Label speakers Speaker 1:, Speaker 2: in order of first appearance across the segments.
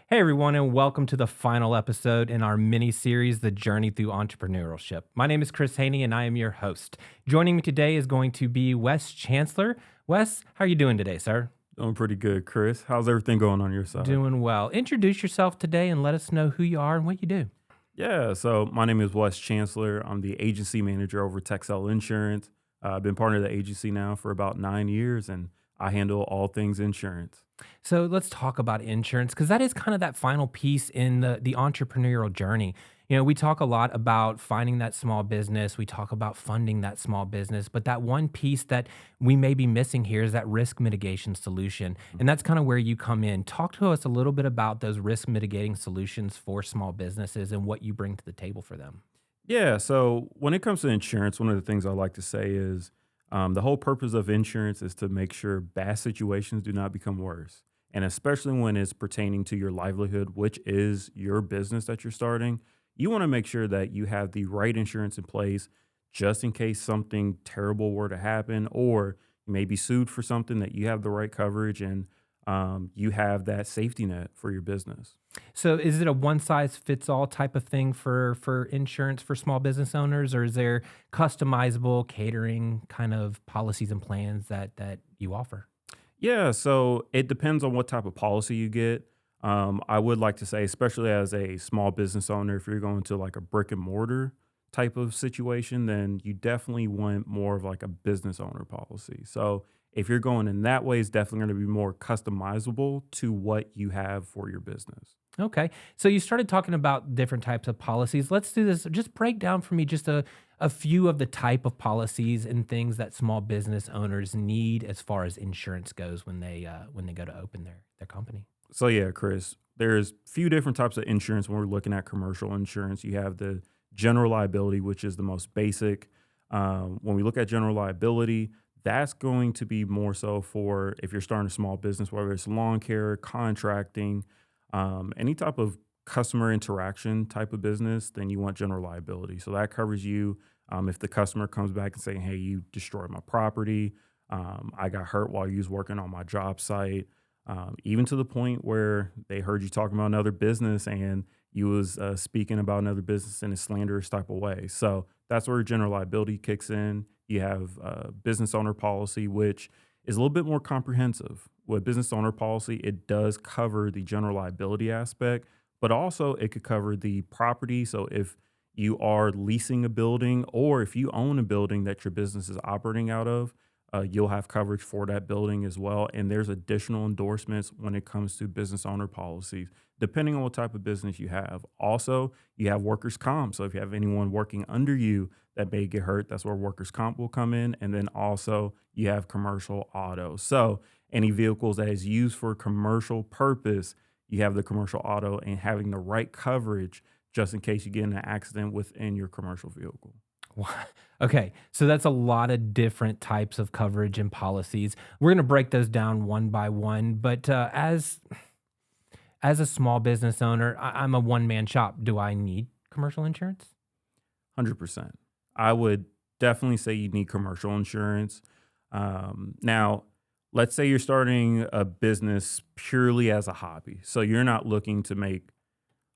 Speaker 1: Hey everyone, and welcome to the final episode in our mini series, The Journey Through Entrepreneurship. My name is Chris Haney, and I am your host. Joining me today is going to be Wes Chancler. Wes, how are you doing today, sir?
Speaker 2: Doing pretty good, Chris. How's everything going on your side?
Speaker 1: Doing well. Introduce yourself today and let us know who you are and what you do.
Speaker 2: Yeah, so my name is Wes Chancler. I'm the agency manager over Texell Insurance. I've been part of the agency now for about 9 years, and I handle all things insurance.
Speaker 1: So let's talk about insurance because that is kind of that final piece in the entrepreneurial journey. We talk a lot about finding that small business. We talk about funding that small business, but that one piece that we may be missing here is that risk mitigation solution. And that's kind of where you come in. Talk to us a little bit about those risk mitigating solutions for small businesses and what you bring to the table for them.
Speaker 2: Yeah, so when it comes to insurance, one of the things I like to say is the whole purpose of insurance is to make sure bad situations do not become worse. And especially when it's pertaining to your livelihood, which is your business that you're starting, you want to make sure that you have the right insurance in place just in case something terrible were to happen, or you may be sued for something, that you have the right coverage and you have that safety net for your business.
Speaker 1: So is it a one size fits all type of thing for insurance for small business owners, or is there customizable catering kind of policies and plans that you offer?
Speaker 2: Yeah, so it depends on what type of policy you get. I would like to say, especially as a small business owner, if you're going to like a brick and mortar type of situation, then you definitely want more of like a business owner policy. So if you're going in that way, it's definitely going to be more customizable to what you have for your business.
Speaker 1: Okay. So you started talking about different types of policies. Let's do this. Just break down for me just a few of the type of policies and things that small business owners need as far as insurance goes when they go to open their company.
Speaker 2: So yeah, Chris, there's few different types of insurance when we're looking at commercial insurance. You have the general liability, which is the most basic. When we look at general liability, that's going to be more so for if you're starting a small business, whether it's lawn care, contracting, any type of customer interaction type of business, then you want general liability. So that covers you if the customer comes back and saying, "Hey, you destroyed my property. I got hurt while you was working on my job site." Even to the point where they heard you talking about another business and you was speaking about another business in a slanderous type of way. So that's where general liability kicks in. You have business owner policy, which is a little bit more comprehensive. With business owner policy, it does cover the general liability aspect, but also it could cover the property. So if you are leasing a building or if you own a building that your business is operating out of, you'll have coverage for that building as well. And there's additional endorsements when it comes to business owner policies, depending on what type of business you have. Also, you have workers' comp. So if you have anyone working under you that may get hurt, that's where workers' comp will come in. And then also you have commercial auto. So any vehicles that is used for commercial purpose, you have the commercial auto and having the right coverage just in case you get in an accident within your commercial vehicle.
Speaker 1: Wha- Okay, so that's a lot of different types of coverage and policies. We're going to break those down one by one, but as a small business owner, I'm a one man shop. Do I need commercial insurance?
Speaker 2: 100%. I would definitely say you need commercial insurance. Now, let's say you're starting a business purely as a hobby. So you're not looking to make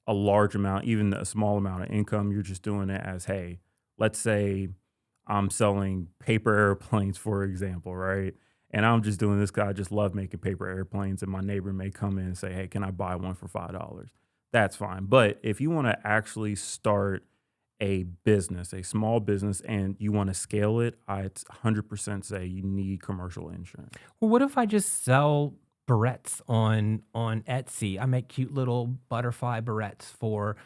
Speaker 2: a large amount, even a small amount of income. You're just doing it as, hey, let's say I'm selling paper airplanes, for example, right? And I'm just doing this because I just love making paper airplanes. And my neighbor may come in and say, hey, can I buy one for $5? That's fine. But if you want to actually start a business, a small business, and you want to scale it, I'd 100% say you need commercial insurance.
Speaker 1: Well, what if I just sell barrettes on Etsy? I make cute little butterfly barrettes for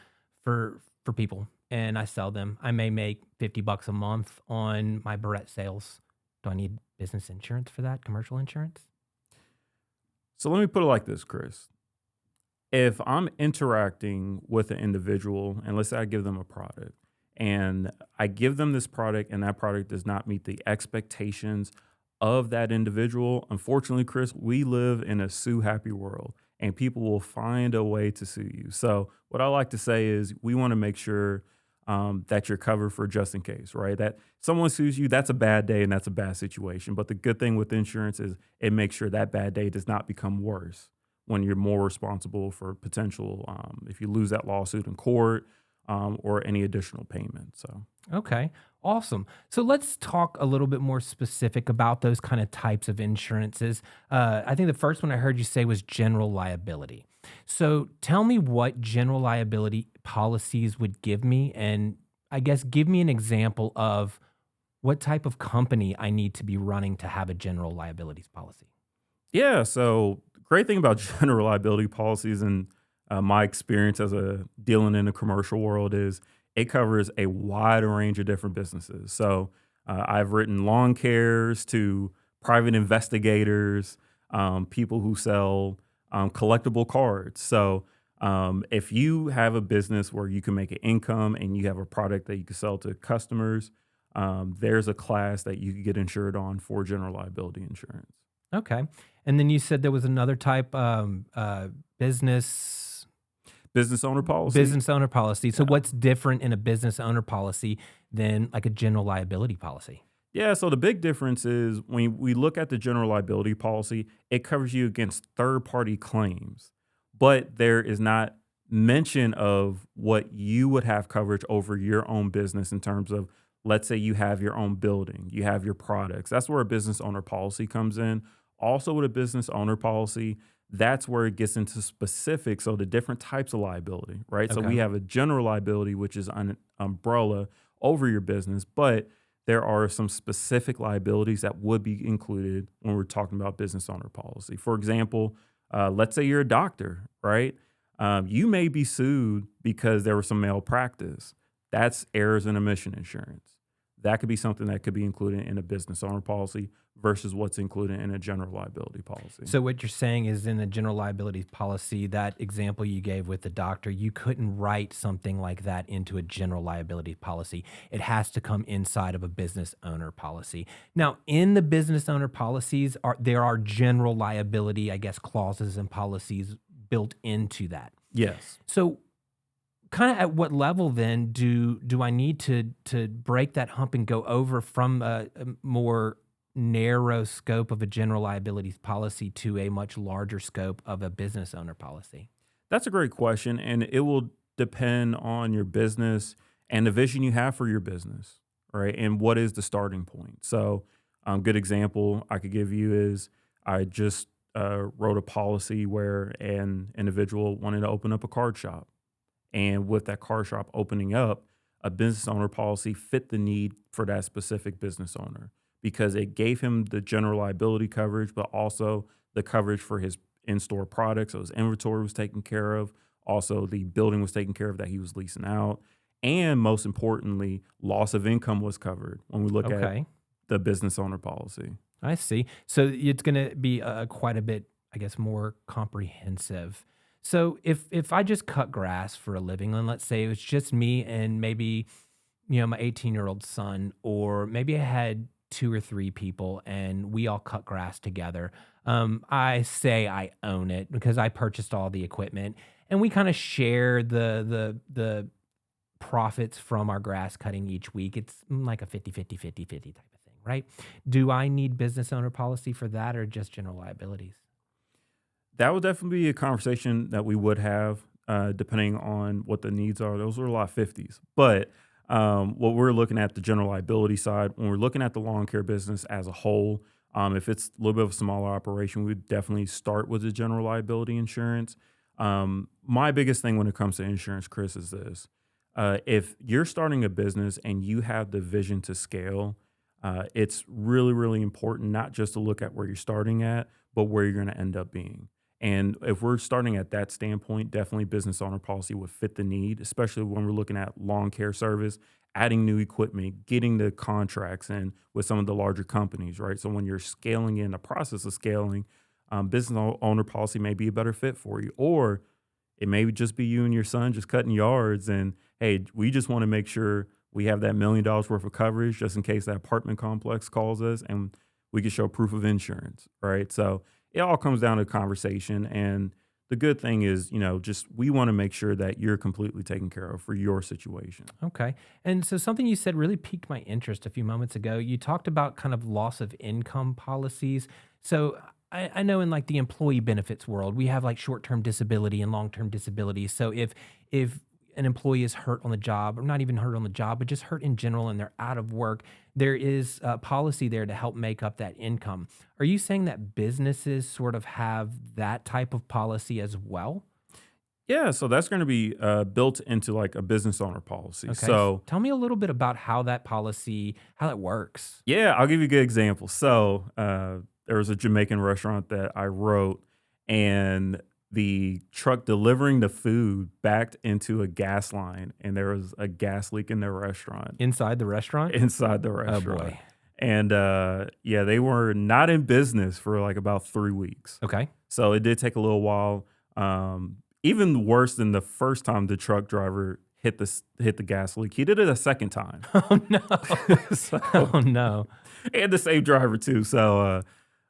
Speaker 1: people and I sell them. I may make 50 bucks a month on my barrette sales. Do I need business insurance for that? Commercial insurance?
Speaker 2: So let me put it like this, Chris. If I'm interacting with an individual, and let's say I give them a product, and I give them this product, and that product does not meet the expectations of that individual, unfortunately, Chris, we live in a sue happy world, and people will find a way to sue you. So, what I like to say is, we want to make sure that you're covered for just in case, right? That someone sues you, that's a bad day and that's a bad situation. But the good thing with insurance is it makes sure that bad day does not become worse when you're more responsible for potential if you lose that lawsuit in court or any additional payment. So
Speaker 1: Okay, awesome. So let's talk a little bit more specific about those kind of types of insurances. I think the first one I heard you say was general liability. So tell me what general liability policies would give me, and I guess give me an example of what type of company I need to be running to have a general liabilities policy.
Speaker 2: yeah, so great thing about general liability policies and my experience as a dealing in the commercial world is it covers a wide range of different businesses. So I've written lawn cares to private investigators, people who sell collectible cards. So if you have a business where you can make an income and you have a product that you can sell to customers, there's a class that you could get insured on for general liability insurance.
Speaker 1: Okay, and then you said there was another type, business
Speaker 2: Business owner policy.
Speaker 1: business owner policy. So
Speaker 2: Yeah.
Speaker 1: what's different in a business owner policy than like a general liability policy?
Speaker 2: Yeah, so the big difference is when we look at the general liability policy, it covers you against third party claims, but there is not mention of what you would have coverage over your own business in terms of, let's say you have your own building, you have your products. That's where a business owner policy comes in. Also, with a business owner policy, that's where it gets into specifics. So, the different types of liability, right? So,
Speaker 1: Okay.
Speaker 2: we have a general liability, which is an umbrella over your business, but there are some specific liabilities that would be included when we're talking about business owner policy. For example, let's say you're a doctor, right? You may be sued because there was some malpractice. That's errors and omission insurance. That could be something that could be included in a business owner policy versus what's included in a general liability policy.
Speaker 1: So what you're saying is in the general liability policy, that example you gave with the doctor, you couldn't write something like that into a general liability policy. It has to come inside of a business owner policy. Now, in the business owner policies, there are general liability, I guess, clauses and policies built into that.
Speaker 2: Yes.
Speaker 1: So kind of at what level then do I need to break that hump and go over from a more narrow scope of a general liability policy to a much larger scope of a business owner policy?
Speaker 2: That's a great question, and it will depend on your business and the vision you have for your business, right? And what is the starting point? So, good example I could give you is I just wrote a policy where an individual wanted to open up a card shop, and with that card shop opening up, a business owner policy fit the need for that specific business owner because it gave him the general liability coverage, but also the coverage for his in-store products. So his inventory was taken care of. Also, the building was taken care of that he was leasing out. And most importantly, loss of income was covered when we look at
Speaker 1: Okay,
Speaker 2: the business owner policy.
Speaker 1: I see. So it's going to be quite a bit, I guess, more comprehensive. So if I just cut grass for a living, and let's say it was just me and maybe my 18-year-old son, or maybe I had two or three people and we all cut grass together. I say I own it because I purchased all the equipment and we kind of share the profits from our grass cutting each week. It's like a 50-50-50-50 type of thing, right? Do I need business owner policy for that or just general liabilities?
Speaker 2: That would definitely be a conversation that we would have, depending on what the needs are. Those are a lot of 50s. But what we're looking at the general liability side, when we're looking at the lawn care business as a whole, if it's a little bit of a smaller operation, we would definitely start with the general liability insurance. My biggest thing when it comes to insurance, Chris, is this. If you're starting a business and you have the vision to scale, it's really, really important not just to look at where you're starting at, but where you're going to end up being. And if we're starting at that standpoint, definitely business owner policy would fit the need, especially when we're looking at lawn care service, adding new equipment, getting the contracts in with some of the larger companies, right? So when you're scaling in the process of scaling, owner policy may be a better fit for you. Or it may just be you and your son just cutting yards and, hey, we just want to make sure we have that $1 million worth of coverage just in case that apartment complex calls us and we can show proof of insurance, right? So it all comes down to conversation. And the good thing is, just we want to make sure that you're completely taken care of for your situation.
Speaker 1: Okay. And so something you said really piqued my interest a few moments ago. You talked about kind of loss of income policies. So I know in like the employee benefits world, we have like short-term disability and long-term disability. So if an employee is hurt on the job, or not even hurt on the job, but just hurt in general and they're out of work, there is a policy there to help make up that income. Are you saying that businesses sort of have that type of policy as well?
Speaker 2: Yeah, so that's going to be built into like a business owner policy.
Speaker 1: Okay.
Speaker 2: So
Speaker 1: Tell me a little bit about how that policy, how that works.
Speaker 2: yeah, I'll give you a good example. So there was a Jamaican restaurant that I wrote, and the truck delivering the food backed into a gas line, and there was a gas leak in their restaurant,
Speaker 1: Inside the restaurant?
Speaker 2: inside the
Speaker 1: Oh
Speaker 2: restaurant.
Speaker 1: boy.
Speaker 2: And yeah, they were not in business for like about 3 weeks.
Speaker 1: Okay.
Speaker 2: So it did take a little while. Even worse than the first time the truck driver hit the gas leak. He did it a second time.
Speaker 1: Oh no.
Speaker 2: So
Speaker 1: Oh no.
Speaker 2: and the same driver too. So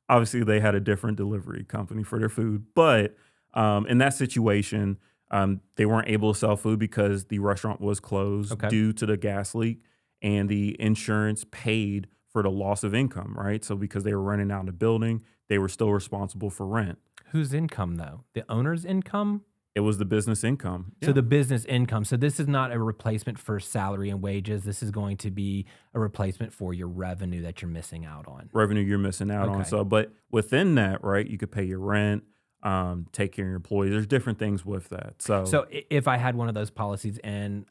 Speaker 2: obviously they had a different delivery company for their food. But in that situation, they weren't able to sell food because the restaurant was closed
Speaker 1: Okay.
Speaker 2: due to the gas leak, and the insurance paid for the loss of income, right? So because they were renting out the building, they were still responsible for rent.
Speaker 1: Whose income though? The owner's income?
Speaker 2: It was the business income.
Speaker 1: So
Speaker 2: Yeah.
Speaker 1: the business income. So this is not a replacement for salary and wages. This is going to be a replacement for your revenue that you're missing out on.
Speaker 2: Revenue you're missing out on.
Speaker 1: Okay.
Speaker 2: So, but within that, right, you could pay your rent, take care of your employees. There's different things with that. So
Speaker 1: So if I had one of those policies and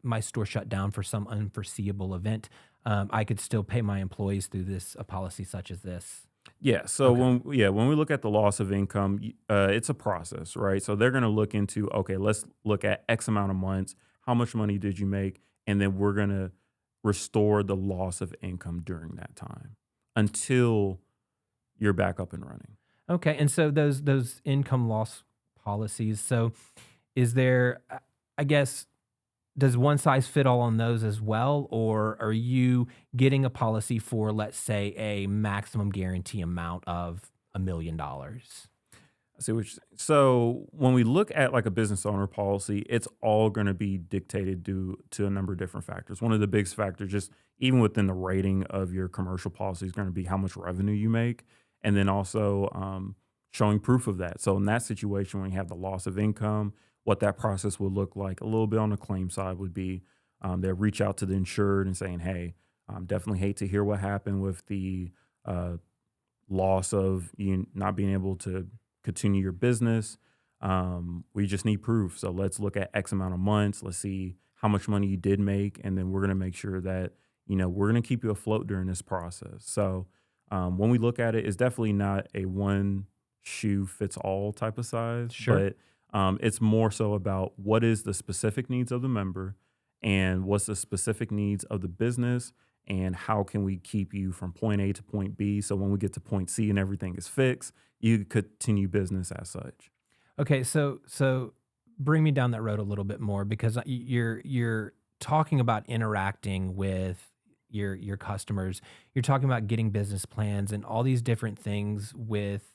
Speaker 1: my store shut down for some unforeseeable event, I could still pay my employees through this a policy such as this.
Speaker 2: yeah, so
Speaker 1: Okay.
Speaker 2: when we look at the loss of income, it's a process, right? So they're going to look into, okay, let's look at X amount of months. How much money did you make? And then we're going to restore the loss of income during that time until you're back up and running.
Speaker 1: Okay. And so those income loss policies. So is there, I guess, does one size fit all on those as well, or are you getting a policy for, let's say, a maximum guarantee amount of $1 million?
Speaker 2: I see what you're saying. So when we look at like a business owner policy, it's all going to be dictated due to a number of different factors. One of the biggest factors, just even within the rating of your commercial policy, is going to be how much revenue you make, and then also showing proof of that. So in that situation, when you have the loss of income, what that process would look like, a little bit on the claim side would be they'll reach out to the insured and saying, "Hey, definitely hate to hear what happened with the uh, loss of you not being able to continue your business. We just need proof. So let's look at X amount of months. Let's see how much money you did make, and then we're going to make sure that we're going to keep you afloat during this process." So when we look at it, it's definitely not a one shoe fits all type of size,
Speaker 1: Sure.
Speaker 2: but it's more so about what is the specific needs of the member and what's the specific needs of the business, and how can we keep you from point A to point B, so when we get to point C and everything is fixed, you continue business as such.
Speaker 1: Okay, so bring me down that road a little bit more because you're talking about interacting with your customers. You're talking about getting business plans and all these different things with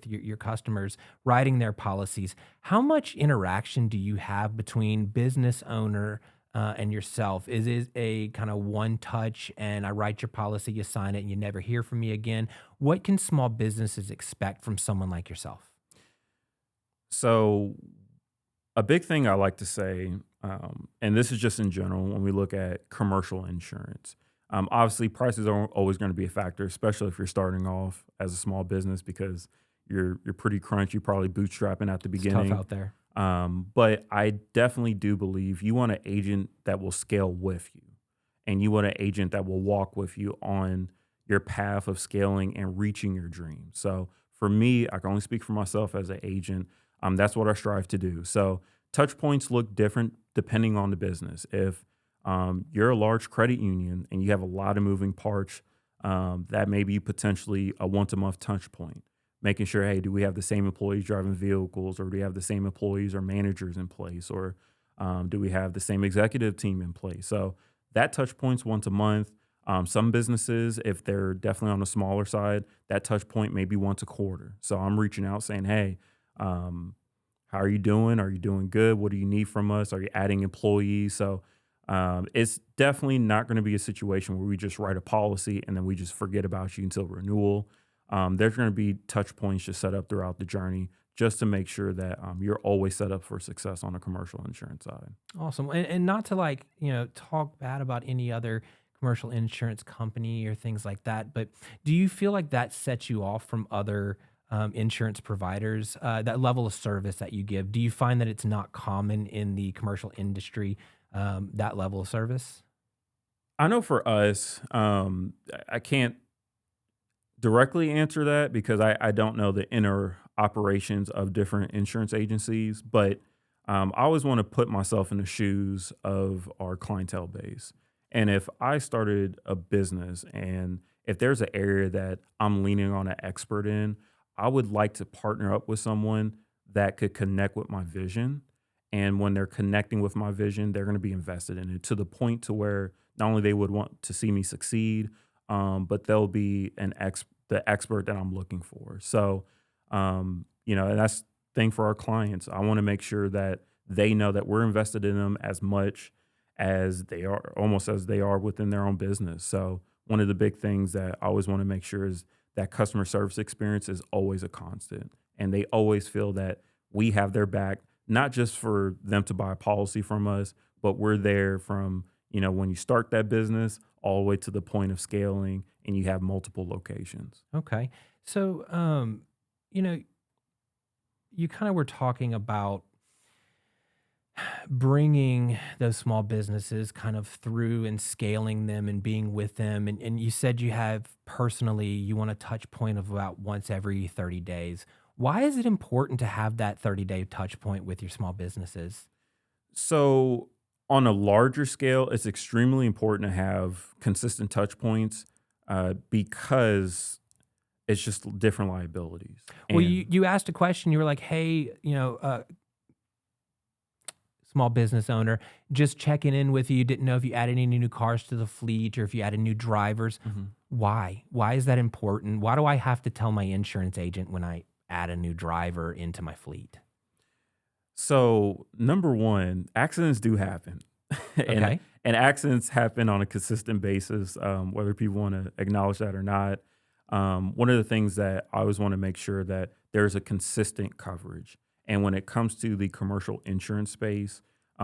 Speaker 1: your customers, writing their policies. How much interaction do you have between business owner and yourself? Is it a kind of one touch and I write your policy, you sign it, and you never hear from me again? What can small businesses expect from someone like yourself?
Speaker 2: So a big thing I like to say, and this is just in general, when we look at commercial insurance, obviously prices are always going to be a factor, especially if you're starting off as a small business, because you're pretty crunchy, probably bootstrapping at the
Speaker 1: It's tough
Speaker 2: beginning.
Speaker 1: out there.
Speaker 2: But I definitely do believe you want an agent that will scale with you, and you want an agent that will walk with you on your path of scaling and reaching your dreams. So for me, I can only speak for myself as an agent. That's what I strive to do. So touch points look different depending on the business. If you're a large credit union and you have a lot of moving parts, that may be potentially a once a month touch point. Making sure, hey, do we have the same employees driving vehicles, or do we have the same employees or managers in place, or do we have the same executive team in place? So that touch point's once a month. Some businesses, if they're definitely on the smaller side, that touch point may be once a quarter. So I'm reaching out saying, hey, how are you doing? Are you doing good? What do you need from us? Are you adding employees? So it's definitely not going to be a situation where we just write a policy and then we just forget about you until renewal. there's going to be touch points just set up throughout the journey just to make sure that you're always set up for success on the commercial insurance side.
Speaker 1: Awesome. And not to like, talk bad about any other commercial insurance company or things like that, but do you feel like that sets you off from other insurance providers? That level of service that you give, do you find that it's not common in the commercial industry, that level of service?
Speaker 2: I know for us, I can't directly answer that because I don't know the inner operations of different insurance agencies, but I always want to put myself in the shoes of our clientele base. And if I started a business and if there's an area that I'm leaning on an expert in, I would like to partner up with someone that could connect with my vision. And when they're connecting with my vision, they're going to be invested in it to the point to where not only they would want to see me succeed, but they'll be the expert that I'm looking for. So, and that's the thing for our clients. I want to make sure that they know that we're invested in them as much as they are, almost as they are within their own business. So, one of the big things that I always want to make sure is that customer service experience is always a constant, and they always feel that we have their back, not just for them to buy a policy from us, but we're there from when you start that business all the way to the point of scaling and you have multiple locations.
Speaker 1: Okay. So, you know, you kind of were talking about bringing those small businesses kind of through and scaling them and being with them. And you said you have personally, you want a touch point of about once every 30 days. Why is it important to have that 30-day touch point with your small businesses?
Speaker 2: So, on a larger scale, it's extremely important to have consistent touch points because it's just different liabilities.
Speaker 1: Well,
Speaker 2: And
Speaker 1: you asked a question. You were like, "Hey, small business owner, just checking in with you. Didn't know if you added any new cars to the fleet or if you added new drivers.
Speaker 2: Mhm.
Speaker 1: Why? Why is that important? Why do I have to tell my insurance agent when I add a new driver into my fleet?"
Speaker 2: So, number one, accidents do happen, and
Speaker 1: Okay.
Speaker 2: and accidents happen on a consistent basis, whether people want to acknowledge that or not. One of the things that I always want to make sure that there's a consistent coverage, and when it comes to the commercial insurance space,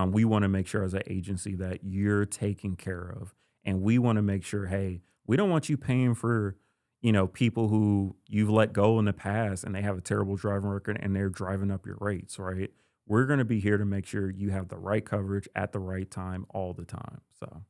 Speaker 2: we want to make sure as an agency that you're taken care of, and we want to make sure, hey, we don't want you paying for people who you've let go in the past and they have a terrible driving record and they're driving up your rates, right? We're going to be here to make sure you have the right coverage at the right time all the time. So,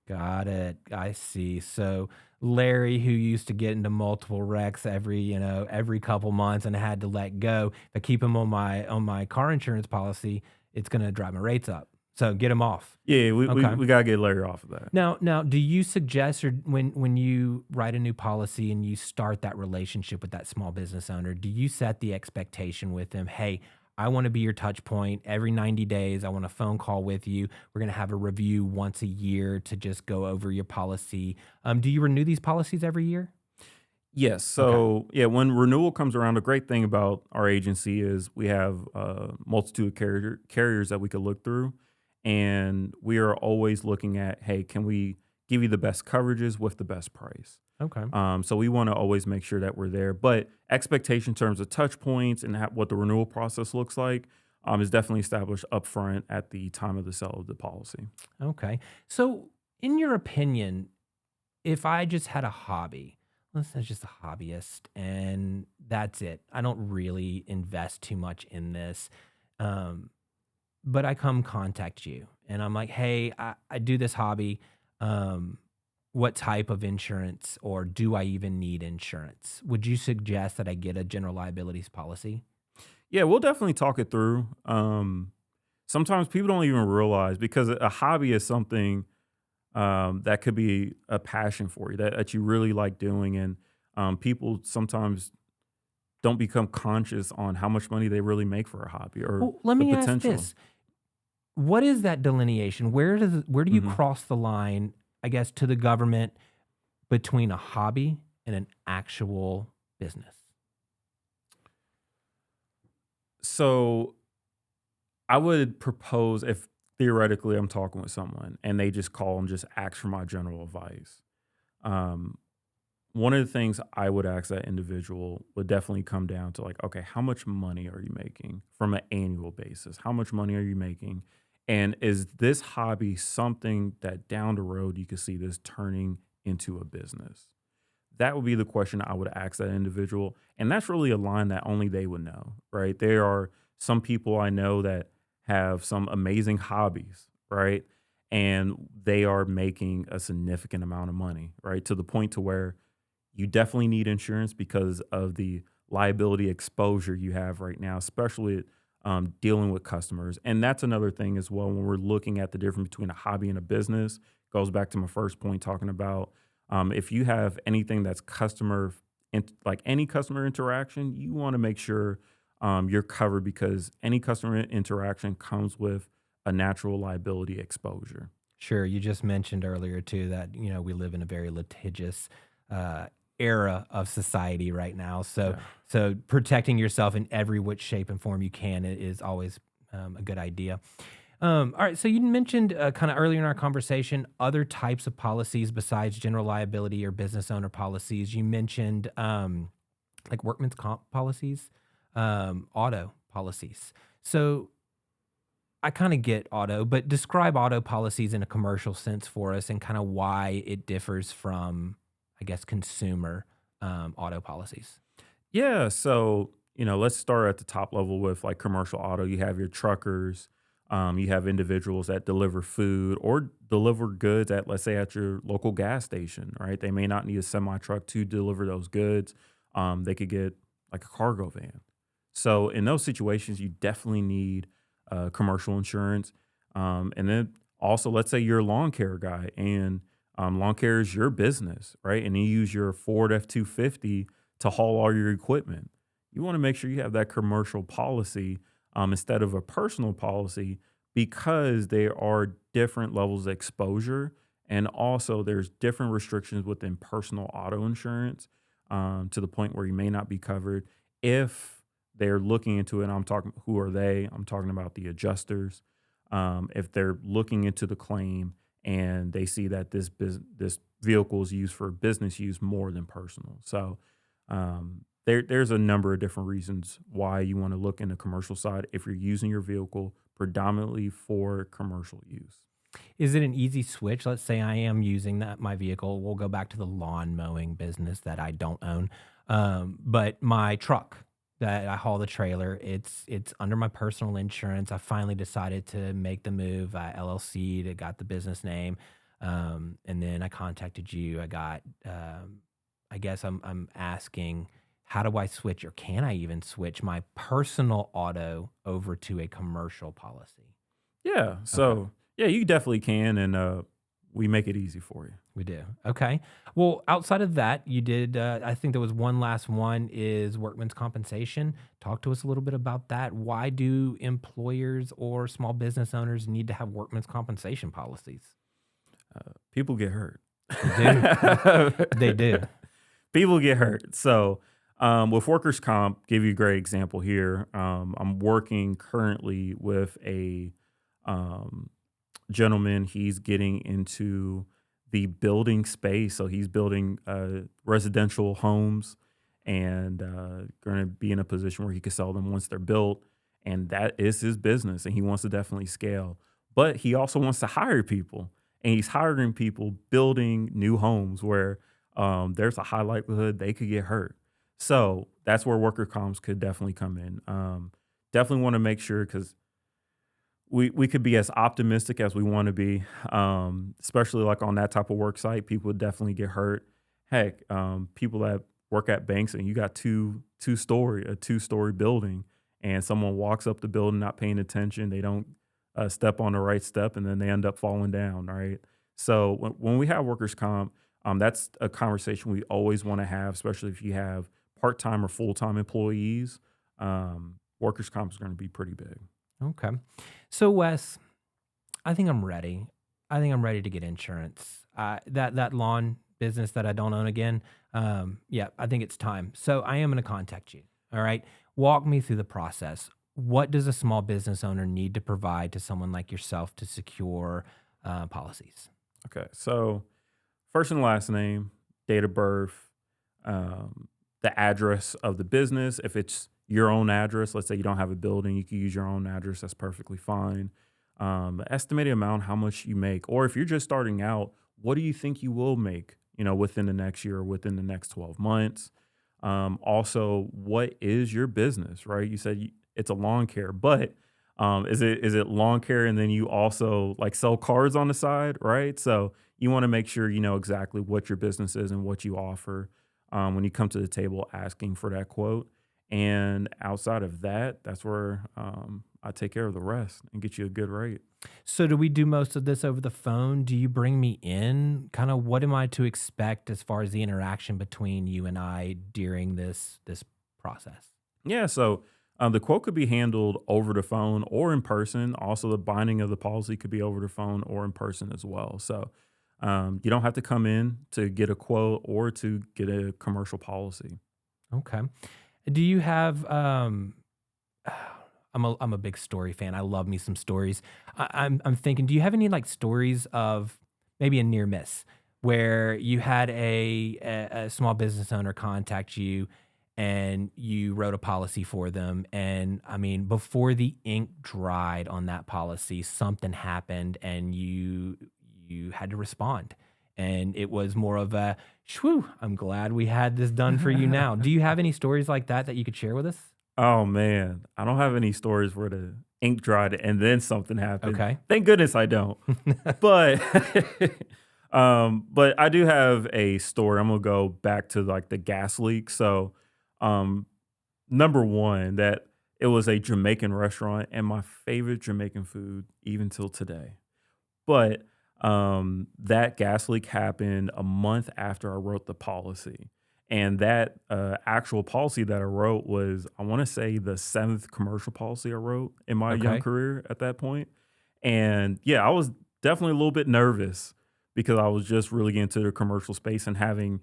Speaker 1: Got it. I see. So Larry, who used to get into multiple wrecks every couple months and had to let go, if I keep him on my car insurance policy, it's gonna drive my rates up. So get him off.
Speaker 2: yeah,
Speaker 1: Okay.
Speaker 2: we got to get Larry off of that.
Speaker 1: Now, do you suggest, or when you write a new policy and you start that relationship with that small business owner, do you set the expectation with them? Hey, I want to be your touch point every 90 days. I want a phone call with you. We're going to have a review once a year to just go over your policy. Do you renew these policies every year?
Speaker 2: Yes.
Speaker 1: Okay.
Speaker 2: So, yeah, when renewal comes around, the great thing about our agency is we have a multitude of carriers that we could look through. And we are always looking at, hey, can we give you the best coverages with the best price?
Speaker 1: Okay.
Speaker 2: So we want to always make sure that we're there. But expectation in terms of touch points and what the renewal process looks like is definitely established upfront at the time of the sale of the policy.
Speaker 1: Okay. So, in your opinion, if I just had a hobby, let's say just a hobbyist, and that's it, I don't really invest too much in this. Um, but I come contact you and I'm like, hey, I do this hobby. Um, what type of insurance or do I even need insurance? Would you suggest that I get a general liabilities policy?
Speaker 2: Yeah, we'll definitely talk it through. Sometimes people don't even realize because a hobby is something that could be a passion for you that you really like doing. And people sometimes don't become conscious on how much money they really make for a hobby or
Speaker 1: Well, let
Speaker 2: the
Speaker 1: me ask
Speaker 2: potential.
Speaker 1: this. What is that delineation? Where do you
Speaker 2: Mhm.
Speaker 1: cross the line, I guess, to the government between a hobby and an actual business?
Speaker 2: So I would propose if theoretically I'm talking with someone and they just call and just ask for my general advice. Um, one of the things I would ask that individual would definitely come down to like, okay, how much money are you making from an annual basis? How much money are you making? And is this hobby something that down the road you could see this turning into a business? That would be the question I would ask that individual. And that's really a line that only they would know, right? There are some people I know that have some amazing hobbies, right? And they are making a significant amount of money, right? To the point to where you definitely need insurance because of the liability exposure you have right now, especially dealing with customers. And that's another thing as well when we're looking at the difference between a hobby and a business. Goes back to my first point talking about if you have anything that's like any customer interaction, you want to make sure you're covered because any customer interaction comes with a natural liability exposure.
Speaker 1: Sure, you just mentioned earlier too that, we live in a very litigious uh, era of society right now. So
Speaker 2: Yeah.
Speaker 1: so protecting yourself in every which shape and form you can is always a good idea. All right, so you mentioned kind of earlier in our conversation other types of policies besides general liability or business owner policies. You mentioned like workman's comp policies, auto policies. So I kind of get auto, but describe auto policies in a commercial sense for us and kind of why it differs from, I guess, consumer auto policies.
Speaker 2: Yeah. So, let's start at the top level with like commercial auto. You have your truckers, you have individuals that deliver food or deliver goods at, let's say, at your local gas station, right? They may not need a semi truck to deliver those goods. They could get like a cargo van. So, in those situations, you definitely need commercial insurance. And then also, let's say you're a lawn care guy and lawn care is your business, right? And you use your Ford F 250 to haul all your equipment. You want to make sure you have that commercial policy instead of a personal policy because there are different levels of exposure. And also, there's different restrictions within personal auto insurance to the point where you may not be covered if they're looking into it. I'm talking, who are they? I'm talking about the adjusters. If they're looking into the claim and they see that this vehicle is used for business use more than personal. So there's a number of different reasons why you want to look in the commercial side if you're using your vehicle predominantly for commercial use.
Speaker 1: Is it an easy switch? Let's say I am using that my vehicle. We'll go back to the lawn mowing business that I don't own, but my truck that I haul the trailer, it's under my personal insurance. I finally decided to make the move. I LLC'd, it got the business name, and then I contacted you. I got, I guess I'm asking, how do I switch, or can I even switch my personal auto over to a commercial policy?
Speaker 2: Yeah.
Speaker 1: Okay.
Speaker 2: So yeah, you definitely can, and we make it easy for you.
Speaker 1: We do. Okay. Well, outside of that, you did, I think there was one last one is workman's compensation. Talk to us a little bit about that. Why do employers or small business owners need to have workman's compensation policies?
Speaker 2: People get hurt.
Speaker 1: They do. They do.
Speaker 2: People get hurt. So with workers' comp, give you a great example here. I'm working currently with a um, gentleman. He's getting into the building space. So he's building residential homes and going to be in a position where he can sell them once they're built. And that is his business. And he wants to definitely scale. But he also wants to hire people. And he's hiring people building new homes where there's a high likelihood they could get hurt. So that's where worker comps could definitely come in. Definitely want to make sure because we could be as optimistic as we want to be, especially like on that type of work site. People would definitely get hurt. Heck, people that work at banks and you got a 2 story building, and someone walks up the building not paying attention. They don't step on the right step, and then they end up falling down. Right. So when we have workers comp, that's a conversation we always want to have, especially if you have part time or full time employees. Workers comp is going to be pretty big.
Speaker 1: Okay. So, Wes, I think I'm ready. I think I'm ready to get insurance. That lawn business that I don't own again. Yeah, I think it's time. So I am going to contact you. All right. Walk me through the process. What does a small business owner need to provide to someone like yourself to secure policies?
Speaker 2: Okay. So first and last name, date of birth. the address of the business. If it's your own address, let's say you don't have a building, you can use your own address. That's perfectly fine. Estimated amount, how much you make, or if you're just starting out, what do you think you will make, within the next year or within the next 12 months? Also, what is your business, right? You said it's a lawn care, but is it lawn care and then you also like sell cars on the side, right? So you want to make sure you know exactly what your business is and what you offer when you come to the table asking for that quote. And outside of that, that's where I take care of the rest and get you a good rate.
Speaker 1: So do we do most of this over the phone? Do you bring me in? Kind of what am I to expect as far as the interaction between you and I during this process?
Speaker 2: Yeah, so the quote could be handled over the phone or in person. Also, the binding of the policy could be over the phone or in person as well. So you don't have to come in to get a quote or to get a commercial policy.
Speaker 1: Okay. Do you have I'm a big story fan. I love me some stories. I'm thinking, do you have any like stories of maybe a near miss where you had a small business owner contact you and you wrote a policy for them, and I mean before the ink dried on that policy, something happened and you had to respond. And it was more of a shwoo, I'm glad we had this done for you now. Do you have any stories like that that you could share with us?
Speaker 2: Oh man, I don't have any stories where the ink dried and then something happened.
Speaker 1: Okay.
Speaker 2: Thank goodness I don't. But but I do have a story. I'm gonna go back to like the gas leak. So um number one, that it was a Jamaican restaurant and my favorite Jamaican food even till today. But that gas leak happened a month after I wrote the policy. And that actual policy that I wrote was, I want to say, the seventh commercial policy I wrote in my young
Speaker 1: Okay.
Speaker 2: career at that point. And yeah, I was definitely a little bit nervous because I was just really into the commercial space and having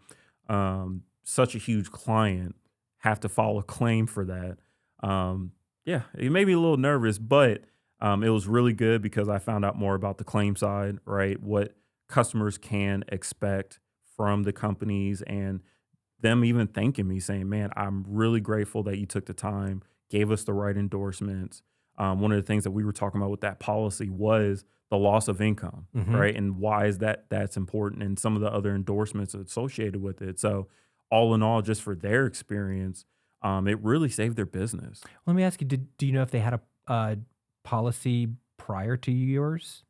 Speaker 2: such a huge client have to file a claim for that. Um, yeah, it made me a little nervous, but it was really good because I found out more about the claim side, right? What customers can expect from the companies and them even thanking me, saying, "Man, I'm really grateful that you took the time, gave us the right endorsements." One of the things that we were talking about with that policy was the loss of income,
Speaker 1: Mhm.
Speaker 2: right? And why is that's important, and some of the other endorsements associated with it. So, all in all, just for their experience, it really saved their business.
Speaker 1: Let me ask you, do you know if they had a policy prior to yours?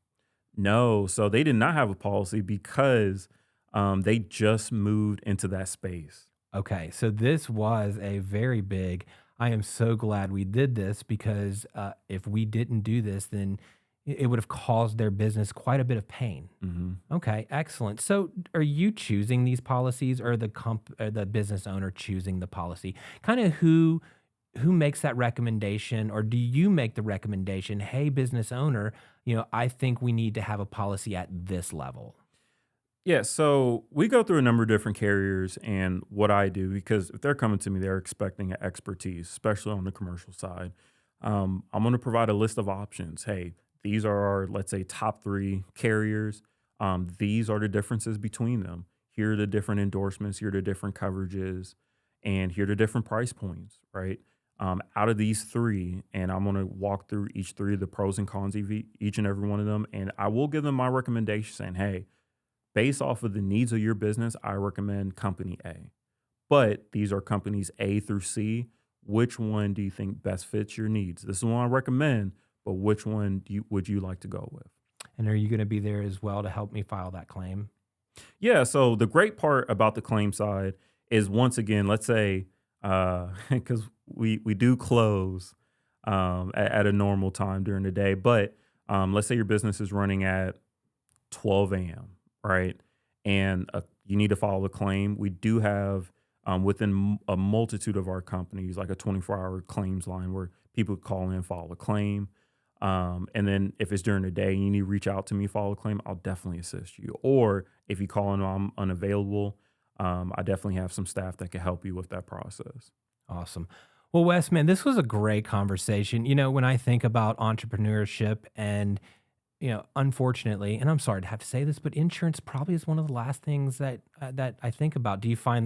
Speaker 2: No, so they did not have a policy because they just moved into that space.
Speaker 1: Okay, so this was a very big. I am so glad we did this because if we didn't do this, then it would have caused their business quite a bit of pain.
Speaker 2: Mhm.
Speaker 1: Okay, excellent. So, are you choosing these policies, or the business owner choosing the policy? Kind of who makes that recommendation, or do you make the recommendation? Hey, business owner, I think we need to have a policy at this level.
Speaker 2: Yeah, so we go through a number of different carriers, and what I do, because if they're coming to me, they're expecting an expertise, especially on the commercial side. I'm going to provide a list of options. Hey, these are our, let's say, top three carriers. These are the differences between them. Here are the different endorsements. Here are the different coverages, and here are the different price points. Right. Out of these three, and I'm going to walk through each three, the pros and cons of each and every one of them, and I will give them my recommendation, saying, hey, based off of the needs of your business, I recommend company A. But these are companies A through C. Which one do you think best fits your needs? This is one I recommend, but which one would you like to go with?
Speaker 1: And are you going to be there as well to help me file that claim?
Speaker 2: Yeah, so the great part about the claim side is, once again, let's say, because we do close at a normal time during the day, but let's say your business is running at 12 a.m., right? And you need to file a claim. We do have within a multitude of our companies, like a 24-hour claims line where people call in, file a claim. And then if it's during the day and you need to reach out to me, file a claim, I'll definitely assist you. Or if you call in and I'm unavailable, I definitely have some staff that can help you with that process.
Speaker 1: Awesome. Well, Wes, man, this was a great conversation. When I think about entrepreneurship and, unfortunately, and I'm sorry to have to say this, but insurance probably is one of the last things that I think about. Do you find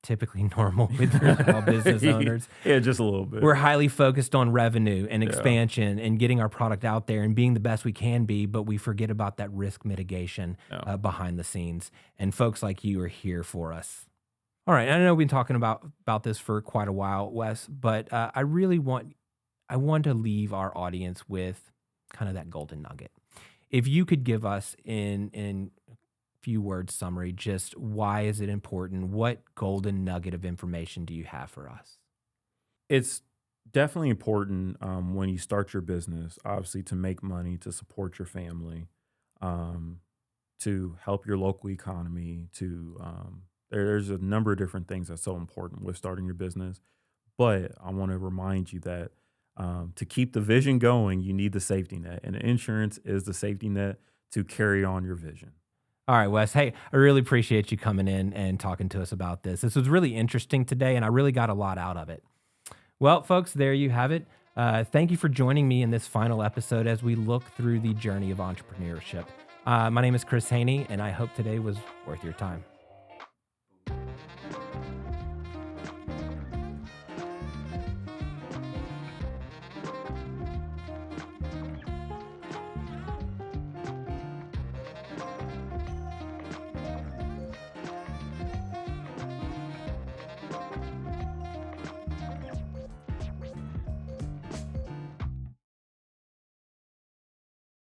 Speaker 1: typically normal with your small business owners.
Speaker 2: Yeah, just a little bit.
Speaker 1: We're highly focused on revenue and
Speaker 2: Yeah,
Speaker 1: expansion and getting our product out there and being the best we can be, but we forget about that risk mitigation
Speaker 2: yeah.
Speaker 1: behind the scenes. And folks like you are here for us. All right, I know we've been talking about this for quite a while, Wes, but I want to leave our audience with kind of that golden nugget. If you could give us in few words summary, just why is it important? What golden nugget of information do you have for us?
Speaker 2: It's definitely important when you start your business, obviously, to make money, to support your family, um, to help your local economy. There's a number of different things that's so important with starting your business. But I want to remind you that to keep the vision going, you need the safety net, and insurance is the safety net to carry on your vision.
Speaker 1: All right, Wes. Hey, I really appreciate you coming in and talking to us about this. This was really interesting today, and I really got a lot out of it. Well, folks, there you have it. Thank you for joining me in this final episode as we look through the journey of entrepreneurship. My name is Chris Haney, and I hope today was worth your time.